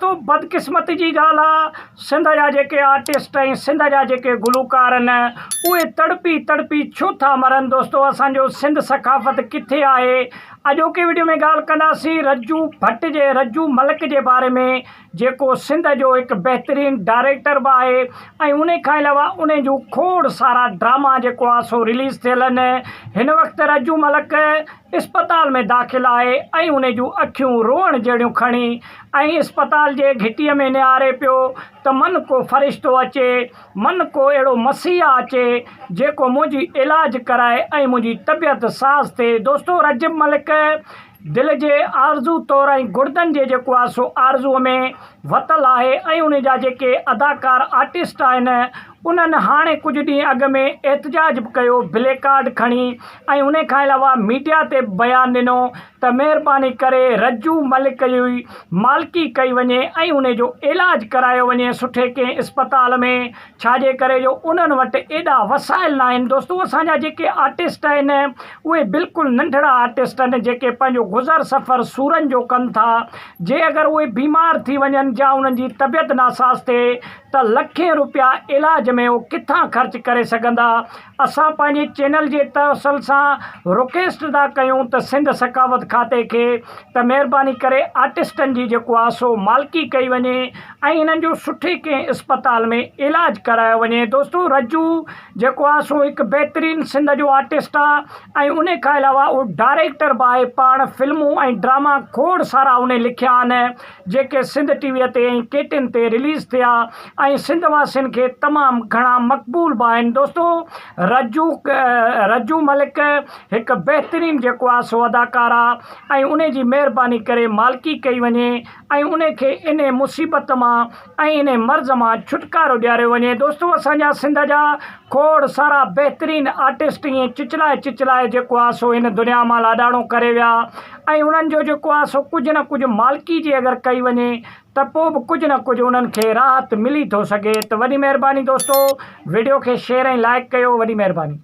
तो बदकिस्मती जी ॻाल्हि आहे सिंध जा जेके आर्टिस्ट ऐं सिंध जा जेके गुलूकार आहिनि उहे तड़पी तड़पी छो था मरनि। दोस्तो असांजो सिंध सकाफ़त किथे आहे। अॼोके वीडियो में ॻाल्हि कंदासीं रज्जू भट्ट जे रज्जू मलिक जे बारे में, जेको सिंध जो हिकु बहितरीनु डायरेक्टर बि आहे ऐं उन खां अलावा उन जूं खोड़ सारा ड्रामा जेको आहे सो रिलीज़ थियल आहिनि। हिन वक़्तु रज्जू मलिक इस्पताल में दाख़िल आहे ऐं उन जूं अखियूं रोअण जहिड़ियूं खणी ऐं इस्पताल जे घिटीअ में निहारे पियो त मन को फ़रिश्तो अचे, मन को अहिड़ो मसीहा अचे जेको मुंहिंजी इलाजु कराए ऐं मुंहिंजी तबियत साज़ थिए। दोस्तो रज्जू मलिक दिलि जे आरज़ू तौरु ऐं गुर्दनि जे जेको आहे सो आरज़ूअ में वतल आहे ऐं उन जा जेके अदाकार आर्टिस्ट आहिनि उन्हनि हाणे कुझु ॾींहं अॻु में एहतजाज बि कयो ब्लैक कार्ड खणी ऐं उन खां अलावा मीडिया ते बयानु ॾिनो त महिरबानी करे रज्जू मलिक जी मालिकी कई वञे ऐं उन जो इलाजु करायो वञे सुठे कंहिं इस्पताल में, छाजे करे जो उन्हनि वटि एॾा वसाइल न आहिनि। दोस्तो असांजा जेके आर्टिस्ट आहिनि उहे बिल्कुलु नंढड़ा आर्टिस्ट आहिनि जेके पंहिंजो गुज़र सफ़र सूरनि जो कनि था। जे अगरि उहे बीमार थी वञनि या उन्हनि जी तबियत नासाज़ थिए त लखें रुपया इलाज में उहो किथां ख़र्च करे सघंदा। असां पंहिंजे चैनल जे तवसल सां रिक्वेस्ट था कयूं त सिंध सकाफ़त खाते खे त महिरबानी करे आर्टिस्टनि जी जेको आहे सो मालिकी कई वञे ऐं इन्हनि जो सुठे कंहिं इस्पताल में इलाजु करायो वञे। दोस्तो रज्जू जेको आहे सो हिकु बहितरीनु सिंध जो आर्टिस्ट आहे ऐं उन खां अलावा उहो डायरेक्टर बि आहे। पाण फिल्मूं ऐं ड्रामा खोड़ सारा उन लिखिया आहिनि जेके सिंध टीवीअ ते ऐं केटिन ते रिलीज़ थिया ऐं सिंध वासियुनि खे तमामु घणा मक़बूल बि आहिनि। दोस्तो रज्जू मलिक हिकु बहितरीनु जेको आहे सो अदाकार आहे ऐं उन जी महिरबानी करे मालिकी कई वञे ऐं उन खे इन मुसीबत मां ऐं इन मर्ज़ मां छुटकारो ॾियारियो वञे। दोस्तो असांजा सिंध जा खोड़ सारा बहितरीनु आर्टिस्ट ईअं चिचलाए जेको आहे सो हिन दुनिया मां लाॾाणो करे विया ऐं उन्हनि जो जेको आहे सो कुझु न कुझु मालिकी जी अगरि कई वञे त पोइ बि कुझु न कुझु उन्हनि खे राहत मिली थो सघे। त वॾी महिरबानी दोस्तो वीडियो खे शेयर ऐं लाइक कयो, वॾी महिरबानी।